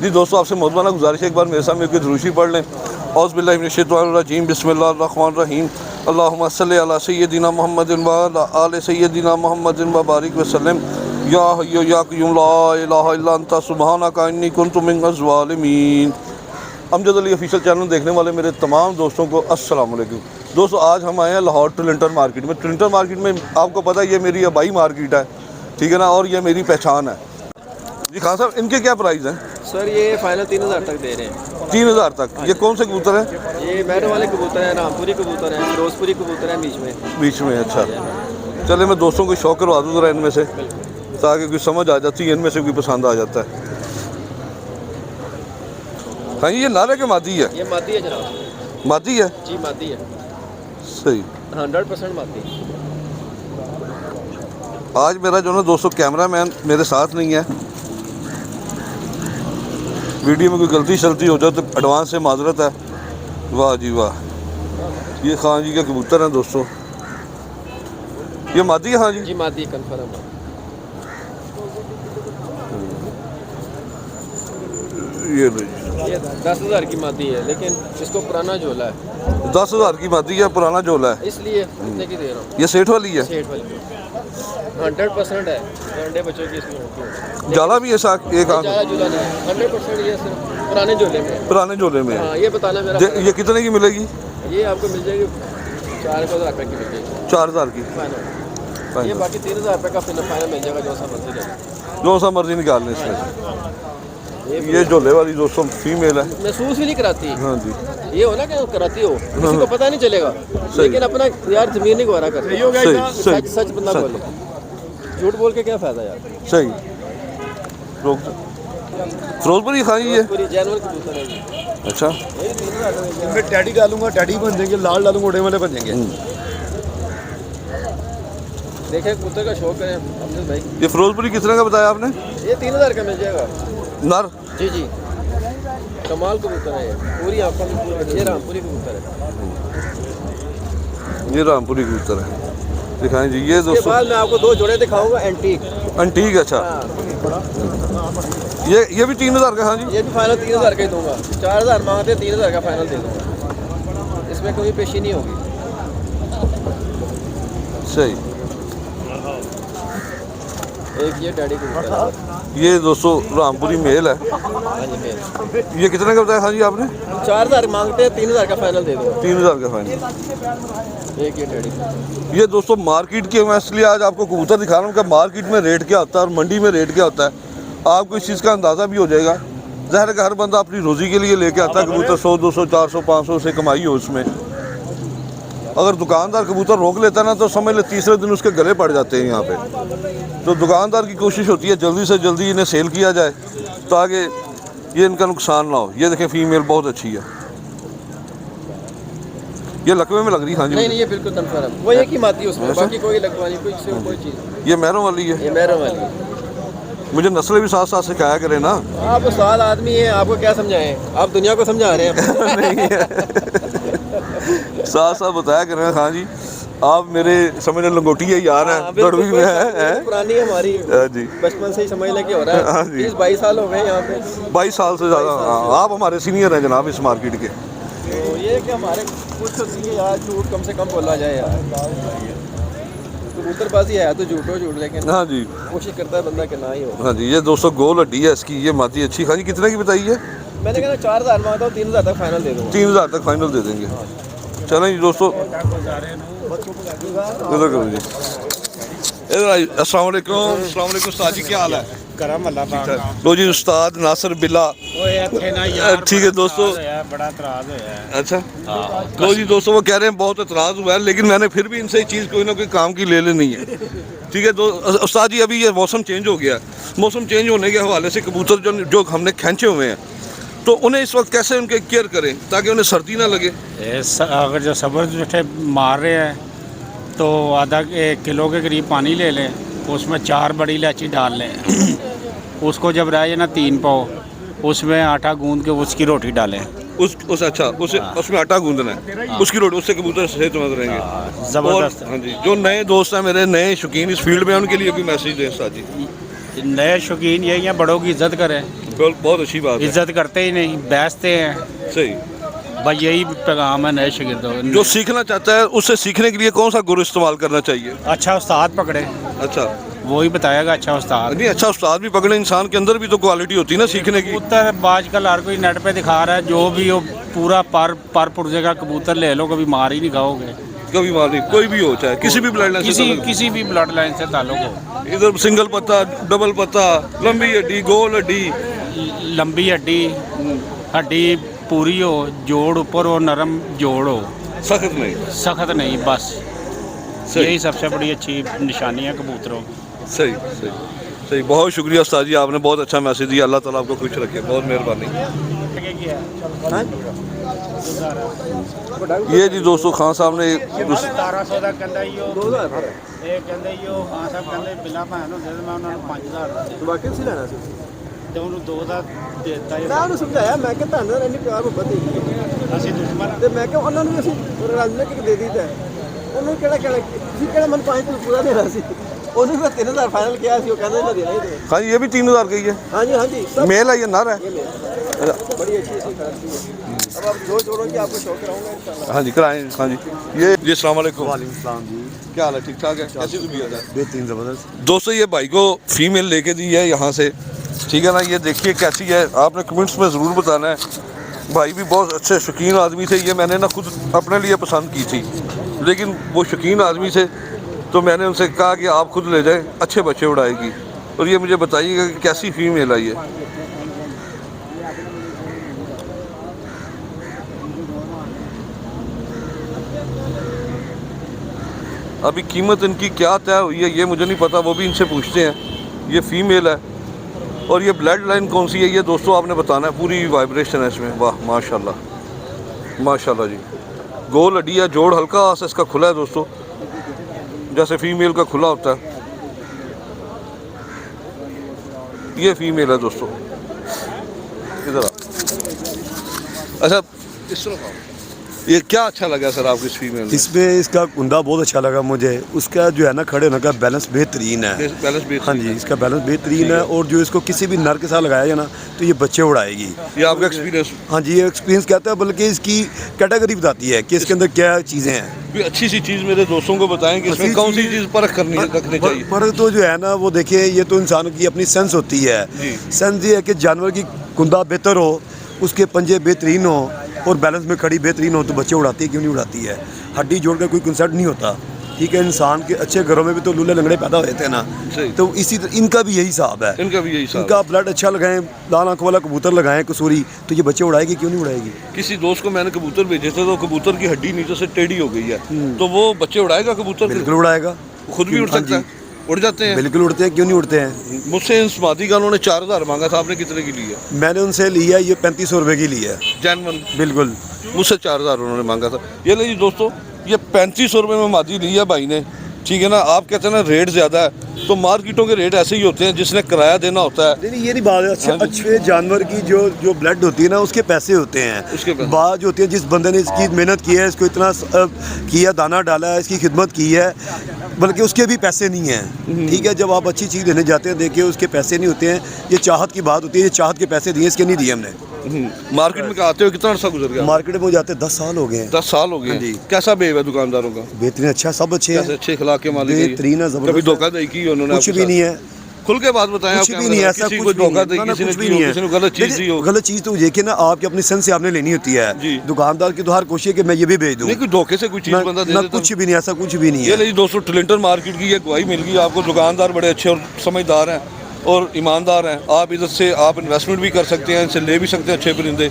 जी दोस्तों, आपसे मौजूदा गुजारिश है, एक बार मेरे सामने कोई दुरूशी पढ़ लें। औज़ु बिल्लाहि मिनश शैतानिर रजीम, बिस्मिल्लाहिर रहमानिर रहीम, अल्लाहुम्मा सल्लि अला सय्यिदिना मुहम्मदिन व अला आलि सय्यिदिना मुहम्मदिन व बारिक वसल्लम। या हय्यु या क़य्यूम ला इलाहा इल्ला अंता सुब्हानका इन्नी कुन्तु मिनज़ ज़ालिमीन। अमजद अली ऑफिशियल चैनल देखने वाले मेरे तमाम दोस्तों को अस्सलाम वालेकुम। दोस्तों, आज हम आए हैं लाहौर ट्रिलिंटन मार्केट में। ट्रिलिंटन मार्केट में आपको पता है ये मेरी आबाई मार्केट है, ठीक है ना, और ये मेरी पहचान है। जी खान साहब, इनके क्या प्राइस हैं? सर ये फाइनल 3000 तक दे रहे हैं। 3000 तक। ये कौन से कबूतर हैं? ये मैरो वाले कबूतर हैं, रामपुरी कबूतर हैं, फिरोजपुरी कबूतर हैं बीच में। अच्छा, चले मैं दोस्तों को शौक करवा दूँ ज़रा इनमें से, ताकि कोई समझ आ जाती है, इनमें से कोई पसंद आ जाता है। हाँ, ये नर है कि मादी है? ये मादी है जनाब। मादी है जी, मादी है। सही, 100% मादी। आज मेरा जो ना दोस्तों कैमरा मैन मेरे साथ नहीं है, वीडियो में कोई गलती शलती हो जाए तो एडवांस से माजरत है। वाह जी वाह, ये खान जी के कबूतर हैं दोस्तों। ये मादी है? हाँ जी जी मादी कन्फर्म है। ये 10,000 की मादी है, लेकिन इसको पुराना झोला है। 10,000 की मादी है, पुराना झोला है, इसलिए इतने की दे रहा हूँ। ये सेठ वाली है? सेठ वाली 100% है। अंडे बच्चों की इसमें होती है। जाला भी है साथ एक आंख? ज़्यादा झूला नहीं है, 100% ये सिर्फ पुराने झोले में। पुराने झोले में? हाँ, ये बताना मेरा। ये कितने की मिलेगी? ये आपको मिल जाएगी 4,000 रुपये की मिल जाएगी। 4,000 की फाइनल। ये बाकी 3,000 रुपये का फाइनल मिल जाएगा, जो सा मर्जी लेगा। जो सा मर्जी निकाल लें इसमें से। ये झोले वाली दोस्तों फीमेल है। महसूस भी नहीं कराती। हाँ जी, ये हो ना कि कराती हो, किसी को पता नहीं चलेगा, लेकिन अपना यार जमीन नहीं गवारा करता। सच सच बंदा बोले, झूठ बोल के क्या फायदा यार। सही। फिरोजपुरी खाई है? जानवर कबूतर है जी। अच्छा, इनमें टैडी डालूंगा, टैडी बन जाएंगे, लाल डालूंगा, उड़े वाले बन जाएंगे। देखें कबूतर का शौक है अमजद भाई। ये फिरोजपुरी कितने का बताया आपने? ये 3,000 का मिल जाएगा नर। जी जी, कमाल कबूतर है ये, पूरी आंखों में पूरी। ये रामपुरी कबूतर है। ये रामपुरी कबूतर है, दिखाएं जी। ये इसके दोस्तों बाद मैं आपको 2 जोड़े दिखाऊंगा एंटीक। अंटीक। अच्छा, ये भी 3,000 का? हाँ जी, ये भी फाइनल 3,000 का ही दूंगा। 4,000 मांगते, 3,000 का फाइनल दे दूंगा, इसमें कोई पेशी नहीं होगी। सही। एक ये डैडी कबूतर है। ये दोस्तों रामपुरी मेल है। हाँ जी मेल। ये कितने का बताया हाँ जी आपने? 4,000 मांगते हैं, 3,000 का फाइनल दे दूंगा। 3,000 का फाइनल। एक ये डैडी। ये दोस्तों मार्केट के, मैं इसलिए आज आपको कबूतर दिखा रहा हूँ कि मार्केट में रेट क्या होता है और मंडी में रेट क्या होता है, आपको इस चीज़ का अंदाज़ा भी हो जाएगा। ज़ाहिर है कि हर बंदा अपनी रोज़ी के लिए लेके आता है कबूतर, 100, 200, 400, 500 से कमाई हो उसमें। अगर दुकानदार कबूतर रोक लेता है ना, तो समझ ले तीसरे दिन उसके गले पड़ जाते हैं यहाँ पे। तो दुकानदार की कोशिश होती है जल्दी से जल्दी इन्हें सेल किया जाए, ताकि ये इनका नुकसान ना हो। ये देखें फीमेल बहुत अच्छी है, ये लकवे में लग रही। हाँ जी, नहीं, ये बिल्कुल कन्फर्म है। वो एक ही माती है उसमें, बाकी कोई लगवानी कोई चीज़। ये मैरों वाली है? ये मैरों वाली है। मुझे नस्लें भी साथ साथ सिखाया करें ना। आप उस्ताद आदमी हैं, आपको क्या समझाएं, आप दुनिया को समझा रहे हैं। नहीं है, साथ साथ बताया करें। हाँ जी, आप मेरे समझ लंगोटी है यार है, दड़वी में है। पुरानी है हमारी जी, बचपन से ही समझ लेके हो रहा है। 20-22 साल हो गए यहाँ पे। 22 साल से ज़्यादा। आप हमारे सीनियर हैं जनाब इस मार्केट के। तो ये कि हमारे कुछ तो सी यार, झूठ कम से कम बोला जाए यार। कबूतरबाजी है तो झूठ हो झूठ, लेकिन हाँ जी, कोशिश करता है बंदा कि ना ही हो। हाँ जी, ये दोस्तों गोल हड्डी है इसकी, ये माती अच्छी। हाँ जी, कितने की बताई है? मैंने कहा 4,000 मांगता हूँ, 3,000 तक फाइनल दे दूँगा। 3,000 तक फाइनल दे देंगे। चलें जी दोस्तों, इधर करो जी। इधर अस्सलाम वालेकुम। अस्सलाम वालेकुम उस्ताद जी, क्या हाल है? करम अल्लाह पाक। लो जी, उस्ताद नासिर बिल्ला। ठीक है दोस्तों, बड़ा एतराज होया है। अच्छा लो जी दोस्तों, वो कह रहे हैं बहुत एतराज़ हुआ है, लेकिन मैंने फिर भी इनसे चीज़ कोई ना कोई काम की ले लेनी है। ठीक है उस्ताद जी, अभी ये मौसम चेंज हो गया है। मौसम चेंज होने के हवाले से कबूतर जो हमने खींचे हुए हैं, तो उन्हें इस वक्त कैसे उनके केयर करें ताकि उन्हें सर्दी ना लगे? अगर जो सब्र जो मार रहे हैं तो आधा 1 किलो के करीब पानी ले लें, उसमें 4 बड़ी इलायची डाल लें। उसको जब रह जाए ना 3 पाव, उसमें आटा गूंद के उसकी रोटी डालें। अच्छा उसमें आटा गूंदना है, उसकी रोटी, उससे कबूतर सेहतमंद रहेंगे। ज़बरदस्त। हाँ जी, जो नए दोस्त हैं मेरे, नए शौकीन इस फील्ड में, उनके लिए कोई मैसेज दें उस्ताद जी? नए शौकीन यही हैं, बड़ों की इज्जत करें। बहुत अच्छी बात है। इज्जत करते ही नहीं, बैसते हैं। सही। भाई यही पैगाम है नए शागिर्दों। जो सीखना चाहता है उससे सीखने के लिए कौन सा गुरु इस्तेमाल करना चाहिए? अच्छा उस्ताद पकड़े, अच्छा, वो ही बताएगा अच्छा उस्ताद। नहीं अच्छा उस्ताद भी पकड़े, इंसान के अंदर भी तो क्वालिटी होती है ना सीखने की। कबूतर आजकल हर कोई नेट पे दिखा रहा है, जो भी हो पूरा पर पुर्जे का कबूतर ले लो, कभी मार ही नहीं खाओगे। कभी मार नहीं, कोई भी हो, चाहे किसी भी ब्लड लाइन से, किसी भी ब्लड लाइन से ताल्लुक हो। इधर सिंगल पत्ता, डबल पत्ता, लंबी हड्डी, गोल हड्डी, लंबी हड्डी, हड्डी पूरी हो, जोड़ ऊपर हो, नरम जोड़ हो, सख्त नहीं। सख्त नहीं, बस सही। यही सबसे बड़ी अच्छी निशानी है कबूतरों की। सही सही सही। बहुत शुक्रिया उस्ताद जी, आपने बहुत अच्छा मैसेज दिया। अल्लाह ताला आपको खुश रखे, बहुत मेहरबानी। ये जी दोस्तों खान साहब ने 1700 ਦਾ ਕਹਿੰਦਾ ਹੀ ਉਹ 2000 ਇਹ ਕਹਿੰਦੇ ਹੀ ਉਹ ਖਾਨ ਸਾਹਿਬ ਕਹਿੰਦੇ ਬਿੱਲਾ ਭੈਣ ਹੁੰਦੇ ਤੇ ਮੈਂ ਉਹਨਾਂ ਨੂੰ 5000 वाकई से लेना सी ਤੇ ਉਹਨੂੰ 2 ਦਾ ਦੇ ਦਿੱਤਾ मैं उन्हें समझाया, मैं कि ਤੁਹਾਨੂੰ ਇੰਨੀ ਪਿਆਰ ਮੁਹੱਬਤ ਹੈਗੀ ਅਸੀਂ ਦੁਸ਼ਮਣ ਤੇ ਮੈਂ ਕਿਹਾ ਉਹਨਾਂ ਨੂੰ ਵੀ ਅਸੀਂ ਰਲ ਮਿਲ ਕੇ ਦੇ ਦਿੱਤਾ ਉਹਨੂੰ ਕਿਹੜਾ ਤੁਸੀਂ ਕਿਹੜਾ ਮਨ 5 ਤੋਂ ਪੂਰਾ ਦੇਣਾ ਸੀ ਉਹਨੂੰ ਵੀ 3000 ਫਾਈਨਲ ਕਿਹਾ ਸੀ, ਉਹ ਕਹਿੰਦਾ ਮੈਂ ਦੇਣਾ ਹੀ ਦੇਣਾ। हाँ जी, ये भी 3000 का ही है। हाँ जी हाँ जी, सब मेल है ये नर है? बड़ी अच्छी सी खराबी है। अब आप जो जोड़ों की आपको शौक कराऊंगा इंशाल्लाह। हाँ जी कराएं। हाँ जी ये जी अस्सलाम वालेकुम। वालेकुम सलाम जी। क्या हाल है? ठीक ठाक है? कैसी तबीयत है? बेहतरीन ज़बरदस्त। दोस्तों ये भाई को फीमेल लेके दी है यहाँ से, ठीक है ना। ये देखिए कैसी है, आपने कमेंट्स में ज़रूर बताना है। भाई भी बहुत अच्छे शौकीन आदमी थे, ये मैंने ना खुद अपने लिए पसंद की थी, लेकिन वो शौकीन आदमी से तो मैंने उनसे कहा कि आप खुद ले जाएं, अच्छे बच्चे उड़ाएगी। और ये मुझे बताइएगा कि कैसी फीमेल आई है। अभी कीमत इनकी क्या तय हुई है ये मुझे नहीं पता, वो भी इनसे पूछते हैं। ये फीमेल है और ये ब्लड लाइन कौन सी है ये दोस्तों आपने बताना है। पूरी वाइब्रेशन है इसमें, वाह माशाल्लाह माशाल्लाह जी। गोल हड्डी है, जोड़ हल्का सा इसका खुला है दोस्तों, जैसे फीमेल का खुला होता है। ये फीमेल है दोस्तों, इधर अच्छा इस तरफ आओ। ये क्या अच्छा लगा सर आपको इस फीमेल में? इसमें इसका कुंदा बहुत अच्छा लगा मुझे, उसका जो है ना खड़े होने का बैलेंस बेहतरीन है। बैलेंस बेहतरीन। हाँ जी, इसका बैलेंस बेहतरीन है और जो इसको किसी भी नर के साथ लगाया जाए ना तो ये बच्चे उड़ाएगी। ये आपका एक्सपीरियंस? हाँ जी, ये एक्सपीरियंस कहता है, बल्कि इसकी कैटेगरी बताती है कि इसके अंदर क्या चीज़ें हैं। कोई अच्छी सी चीज़ मेरे दोस्तों को बताएं कि इसमें कौन सी चीज़ परख करनी रखनी चाहिए। पर तो जो है ना वो देखिए, ये तो इंसान की अपनी सेंस होती है। सेंस ये है कि जानवर की कुंदा बेहतर हो, उसके पंजे बेहतरीन हो और बैलेंस में खड़ी बेहतरीन हो तो बच्चे उड़ाती है, क्यों नहीं उड़ाती है। हड्डी जोड़ कर कोई कंसर्ट नहीं होता, ठीक है। इंसान के अच्छे घरों में भी तो लूले लंगड़े पैदा होते हैं ना, तो इसी तरह इनका भी यही हिसाब है। इनका भी यही हिसाब। इनका ब्लड अच्छा लगाएं, लाल आंखों वाला कबूतर लगाएं कसूरी, तो ये बच्चे उड़ाएगी, क्यों नहीं उड़ाएगी। किसी दोस्त को मैंने कबूतर भेजे थे तो कबूतर की हड्डी नीचे से टेढ़ी हो गई है, तो वो बच्चे उड़ाएगा कबूतर? बिल्कुल उड़ाएगा, खुद भी उड़ सकता है? उड़ जाते हैं? बिल्कुल उड़ते हैं, क्यों नहीं उड़ते हैं। मुझसे इन समाधि का उन्होंने 4000 मांगा था, आपने कितने की ली है? मैंने उनसे लिया ये 3500 रुपये की ली है। जैनवन? बिल्कुल। मुझसे 4000 उन्होंने मांगा था। ये ले जी दोस्तों, ये 3500 रुपये में मादी ली है भाई ने, ठीक है ना। आप कहते हैं ना रेट ज़्यादा है, तो मार्केटों के रेट ऐसे ही होते हैं, जिसने किराया देना होता है। नहीं ये नहीं बात है, अच्छे जानवर की जो ब्लड होती है ना उसके पैसे होते हैं। उसके पैसे। बात जो होती है, जिस बंदे ने इसकी मेहनत की है, इसको इतना किया, दाना डाला है, इसकी खिदमत की है, बल्कि उसके भी पैसे नहीं हैं, ठीक है। जब आप अच्छी चीज़ देने जाते हैं, देखिए उसके पैसे नहीं होते हैं, ये चाहत की बात होती है। ये चाहत के पैसे दिए, इसके नहीं दिए हमने। मार्केट में आते हो कितना अर्सा गुजर गया? मार्केट में जाते 10 साल हो गए हैं। 10 साल हो गए जी। कैसा बेव है दुकानदारों का? बेहतरीन, अच्छा, सब अच्छे हैं, अच्छे अखलाक के मालिक हैं। बेहतरीन है, जबरदस्त। कभी धोखाधड़ी की उन्होंने? कुछ भी नहीं है, खुल के बात बताएं। कुछ भी नहीं है, ऐसा कुछ धोखा दे, कुछ किसी भी नहीं है। ने गलत चीज दी हो। गलत चीज़ तो देखिए ना, आपकी अपनी सेंस से आपने लेनी होती है। दुकानदार की तो हर कोशिश है कि मैं ये भी भेज दूं। नहीं कोई धोखे से कोई चीज़ बंदा दे देता? कुछ भी नहीं, ऐसा कुछ भी नहीं है। ये ले दोस्तों, टलेंटर मार्केट की ये गवाही मिल गई आपको। दुकानदार बड़े अच्छे और समझदार हैं और ईमानदार हैं। आप इधर से आप इन्वेस्टमेंट भी कर सकते हैं, इनसे ले भी सकते हैं अच्छे परिंदे,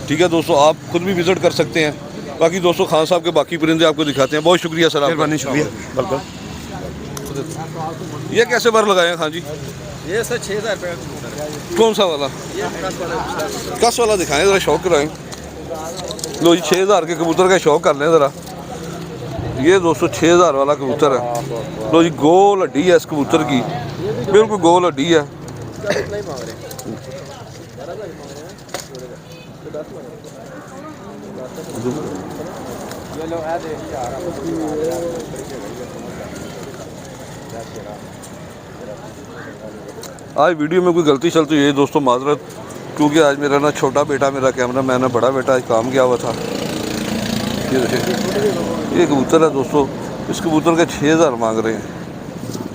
ठीक है दोस्तों। आप खुद भी विजिट कर सकते हैं। बाकी दोस्तों खान साहब के बाकी परिंदे आपको दिखाते हैं। बहुत शुक्रिया सर, मेहरबानी, शुक्रिया, वेलकम। ये कैसे बार लगाए हैं खान जी? ये सर 6000 रुपये। कौन सा वाला? ये 10 वाला। 10 वाला दिखाएं ज़रा, शौक कराएं। लो जी 6000 के कबूतर का शौक कर लें ज़रा। ये दोस्तों 6000 वाला कबूतर है। लो जी गोल हड्डी है इस कबूतर की, बिल्कुल गोल हड्डी है। आज वीडियो में कोई गलती चलती है दोस्तों माजरत, क्योंकि आज मेरा ना छोटा बेटा मेरा कैमरा मैन है, बड़ा बेटा आज काम गया हुआ था। ये देखिए ये कबूतर है दोस्तों, इस कबूतर के 6000 मांग रहे हैं।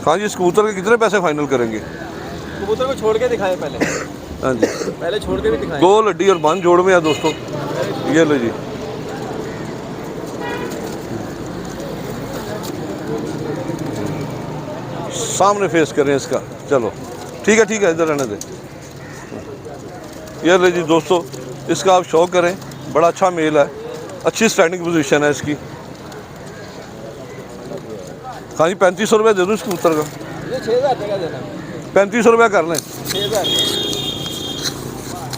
हाँ जी, इस कबूतर के कितने पैसे फाइनल करेंगे? कबूतर को छोड़ के दिखाएं पहले। हाँ जी, पहले छोड़ के भी दिखाएं। 2 लड्डी और 5 जोड़ में है दोस्तों। ये लो जी, सामने फेस करें इसका। चलो ठीक है इधर रहने दे। ये ले जी दोस्तों, इसका आप शौक करें, बड़ा अच्छा मेल है, अच्छी स्टैंडिंग पोजीशन है इसकी। हाँ जी, 3500 रुपये दे दूँ इस कबूतर का। ये 6000 रुपये का देना। 3500 रुपये कर लें। 6000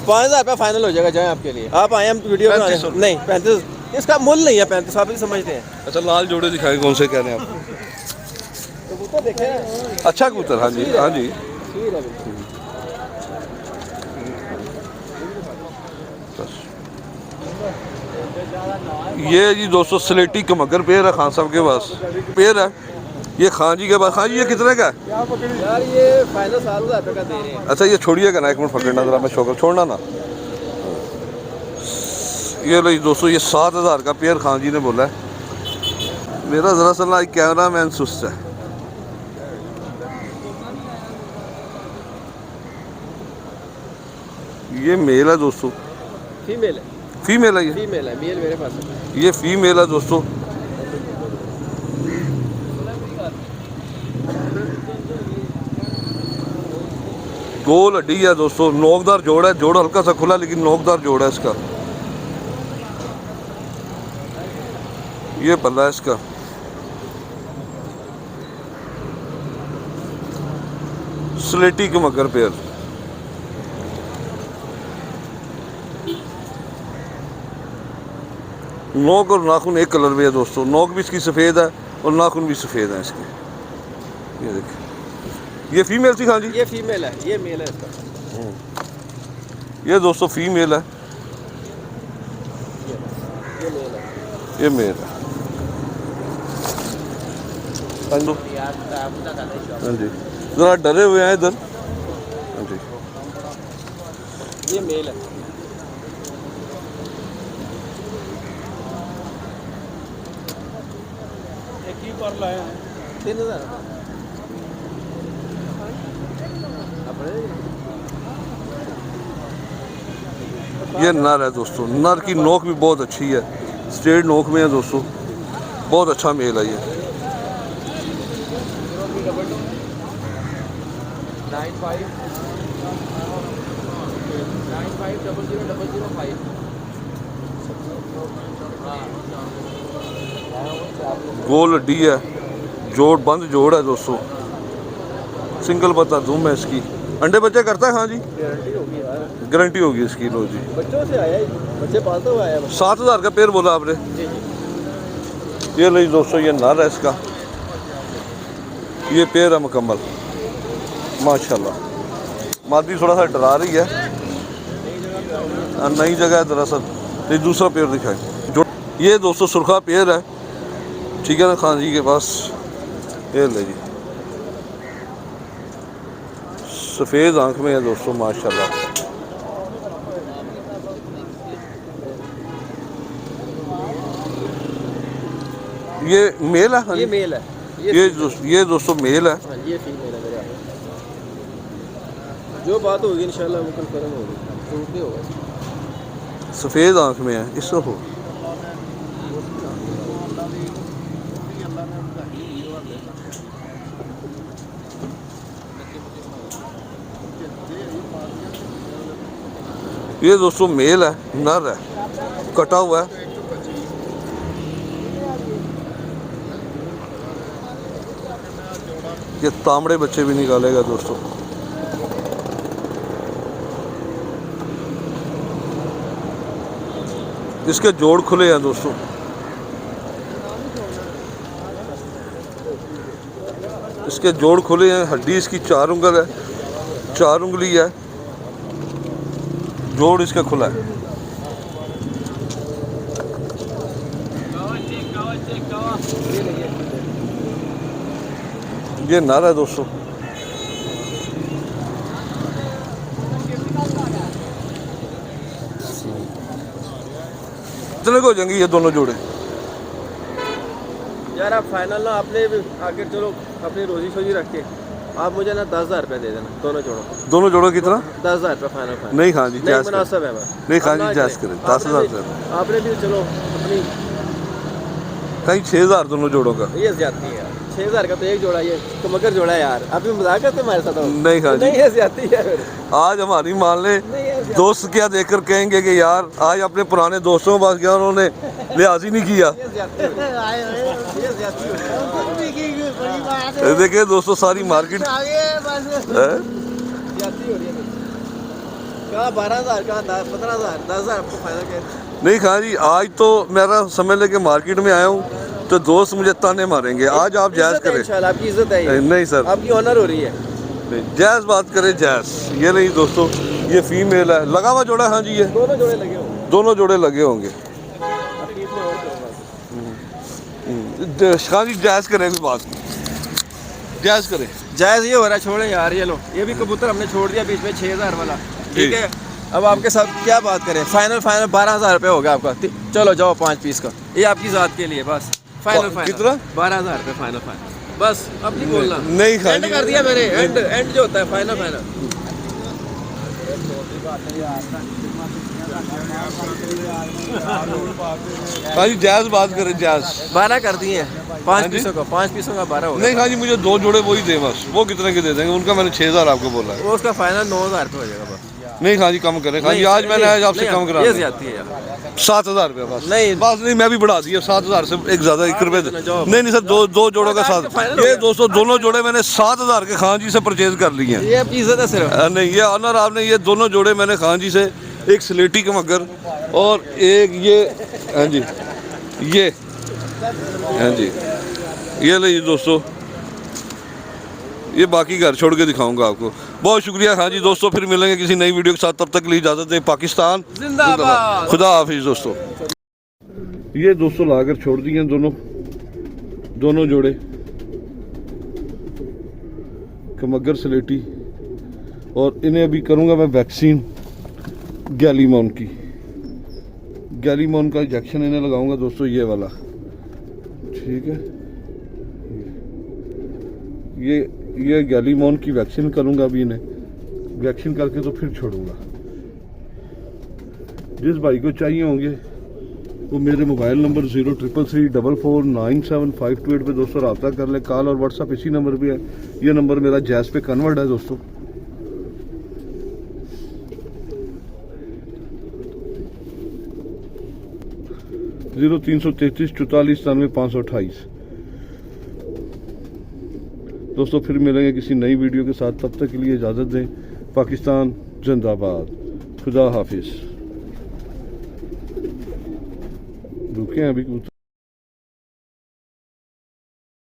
5000 रुपये फाइनल हो जाएगा, जाए आपके लिए। आप आए हम वीडियो बनाने। 3500 नहीं 35, इसका मूल्य नहीं है 35, आप ही समझते हैं। अच्छा, लाल जोड़े दिखाएं, कौन से कह रहे हैं आप? कबूतर देखें, अच्छा कबूतर, हाँ जी हाँ जी। ठीक है बिल्कुल। ये जी दोस्तों स्लेटी कमगर पेड़ है खान साहब के पास, पेड़ है ये खान जी के पास। खान जी ये कितने का है? यार ये फाइनल 7000 रुपये का दे रहे हैं। अच्छा ये छोड़िए का ना, एक मिनट पकड़ना जरा, मैं शौकर छोड़ना ना। ये लो जी दोस्तों, ये 7000 का पेड़ खान जी ने बोला है। मेरा जरा सा ना कैमरा मैन सुस्त है। ये मेल है दोस्तों, फीमेल है। फीमेल है ये? फीमेल है, मेल मेरे पास है। ये फीमेल है दोस्तों। गोल हड्डी है दोस्तों, नोकदार जोड़ है, जोड़ हल्का सा खुला लेकिन नोकदार जोड़ है इसका। ये पल्ला है इसका। स्लेटी के मगर पेयर। नोक और नाखून एक कलर में है दोस्तों, नोक भी इसकी सफ़ेद है और नाखून भी सफ़ेद है इसके। ये देखिए, ये फीमेल थी खान जी? ये फीमेल है, ये मेल है इसका। ये दोस्तों फीमेल है, ये मेल है। ये मेल है। हाँ जी, हाँ जी, ज़रा डरे हुए हैं इधर। हाँ जी, ये मेल है। एक ही पर लाए हैं 3000। ये नर है दोस्तों, नर की नोक भी बहुत अच्छी है, स्ट्रेट नोक में है दोस्तों, बहुत अच्छा मेल है ये। 950005। गोल हड्डी है, जोड़ बंद जोड़ है दोस्तों, सिंगल पत्ता धूम है इसकी। अंडे बच्चे करता है हाँ जी? गारंटी होगी यार, गारंटी होगी इसकी। लो जी, बच्चों से आया, बच्चे पालते हुए आया। 7000 का पेड़ बोला आपने? जी जी। ये लो जी दोस्तों, ये नर है इसका, ये पेड़ है मुकम्मल माशाल्लाह। मादी थोड़ा सा डरा रही है, नई जगह है दरअसल। ये दूसरा पेड़ दिखाए जो, ये दोस्तों सुरखा पेड़ है, ठीक है ना खान जी के पास। ये ले जी, सफ़ेद आंख में है दोस्तों माशाल्लाह। ये मेल है? हाँ ये जी? मेल है। ये दोस्तों मेल है। हाँ, ये फीमेल है मेरे यहाँ। जो बात होगी इंशाल्लाह वो कन्फर्म होगी, झूठ नहीं होगा। सफ़ेद आंख में है इसको हो। ये दोस्तों मेल है, नर है, कटा हुआ है। ये तांबड़े बच्चे भी निकालेगा दोस्तों। इसके जोड़ खुले हैं दोस्तों। इसके जोड़ खुले हैं, हड्डी इसकी 4 उंगल है, 4 उंगली है, जोड़ इसका खुला है। ये नर है दोस्तों। कितने को हो जाएंगे ये दोनों जोड़े? यार आप फाइनल ना आपने भी आखिर चलो अपनी रोजी शोजी रख के आप मुझे ना 10,000 रुपये दे देना दोनों जोड़ों को। दोनों जोड़ों कितना? 10,000 रुपये फाइनल। नहीं खान जी नहीं जायज़ मुनासिब करें। है बस। नहीं खान अब जी ना जायज़ करें। करें, 10,000 रुपये आपने भी चलो अपनी कहीं 6,000 दोनों जोड़ों का। ये ज्यादती है यार, 6,000 का तो एक जोड़ा ये तो मगर जोड़ा है यार। आप भी मजाक करते हमारे साथ? नहीं खान जी, नहीं है ज्यादती है फिर। आज हमारी मान ले नहीं है दोस्त क्या देखकर कहेंगे कि यार आज अपने पुराने दोस्तों के पास गया उन्होंने लिहाज ही नहीं किया। ये ज्यादती ये ज्यादती देखिए दोस्तों सारी मार्केट है? ज्यादती हो रही है। कहाँ 12,000 कहाँ 15,000 10,000 आपको फायदा क्या है? नहीं खान जी, आज तो मेरा समझ ले कि मार्केट में आया हूँ तो दोस्त मुझे ताने मारेंगे। आज आप जायज़ इज्जत है करें। इंशाल्लाह, आपकी इज्जत है ये। नहीं सर, आपकी ऑनर हो रही है। जायज़ बात करें जायज़। ये नहीं दोस्तों, ये फीमेल है, लगा हुआ जोड़ा। हाँ जी, ये दोनों जोड़े लगे होंगे। दोनों जोड़े लगे होंगे। हाँ जी जायज़ करें, भी बात जायज़ करें। जायज़ ये हो रहा है, छोड़े यार ये लो, ये भी कबूतर हमने छोड़ दिया बीच में 6,000 वाला, ठीक है। अब आपके साथ क्या बात करें, फाइनल 12,000 रुपये हो गया आपका। चलो जाओ 5 पीस का, ये आपकी ज़ात के लिए बस। फाइनल कितना? 12,000 रुपये फाइनल बस। अब नहीं बोलना। नहीं खान एंड जी, कर दिया मैंने, एंड जो होता है फाइनल। हाँ जी जायज़ बात करें, जायज़। 12 कर दिए हैं 5 पीसों का, 5 पीसों का 12 हो गया। नहीं खान जी, मुझे 2 जोड़े वही दे बस। वो कितने के दे देंगे? उनका मैंने 6,000 आपको बोला है। वो उसका फाइनल 9,000 रुपये हो जाएगा बस। नहीं खान जी कम करें खान जी, आज मैंने आज आपसे कम करा ये दिया। ज्यादती है यार। 7,000 रुपये बस। नहीं। बस नहीं, मैं भी बढ़ा दिया 7,000 से एक ज़्यादा 1 रुपये दे। जाओ। नहीं सर, दो जोड़ों का आपका 7। फाइनल हो ये गया। दोस्तों दोनों जोड़े मैंने 7,000 के खान जी से परचेज कर लिए हैं। ये आपकी इज्जत है सिर्फ। नहीं, ये ऑनर आपने, ये दोनों जोड़े मैंने खान जी से, एक स्लेटी का मगर और एक ये। हाँ जी ये, हाँ जी ये लीजिए दोस्तों, ये बाकी घर छोड़ के दिखाऊंगा आपको। बहुत शुक्रिया हाँ जी दोस्तों, फिर मिलेंगे किसी नई वीडियो के साथ। तब तक के लिए इजाज़त दें। पाकिस्तान जिंदाबाद। खुदा हाफिज़ दोस्तों। ये दोस्तों लाकर छोड़ दिए दोनों जोड़े कमगर स्लेटी, और इन्हें अभी करूँगा मैं वैक्सीन गैलीमॉन की। गैलीमॉन का इंजेक्शन इन्हें लगाऊंगा दोस्तों, ये वाला, ठीक है। ये गैलीमॉन की वैक्सीन करूंगा अभी इन्हें। वैक्सीन करके तो फिर छोड़ूंगा। जिस भाई को चाहिए होंगे वो मेरे मोबाइल नंबर 0333449758 पे दोस्तों रब्ता कर ले। कॉल और व्हाट्सअप इसी नंबर पे है। ये नंबर मेरा जैज़ पे कन्वर्ट है दोस्तों। जीरो 333 44 97 528। दोस्तों फिर मिलेंगे किसी नई वीडियो के साथ। तब तक के लिए इजाज़त दें। पाकिस्तान जिंदाबाद, खुदा हाफिज़। रुके हैं अभी।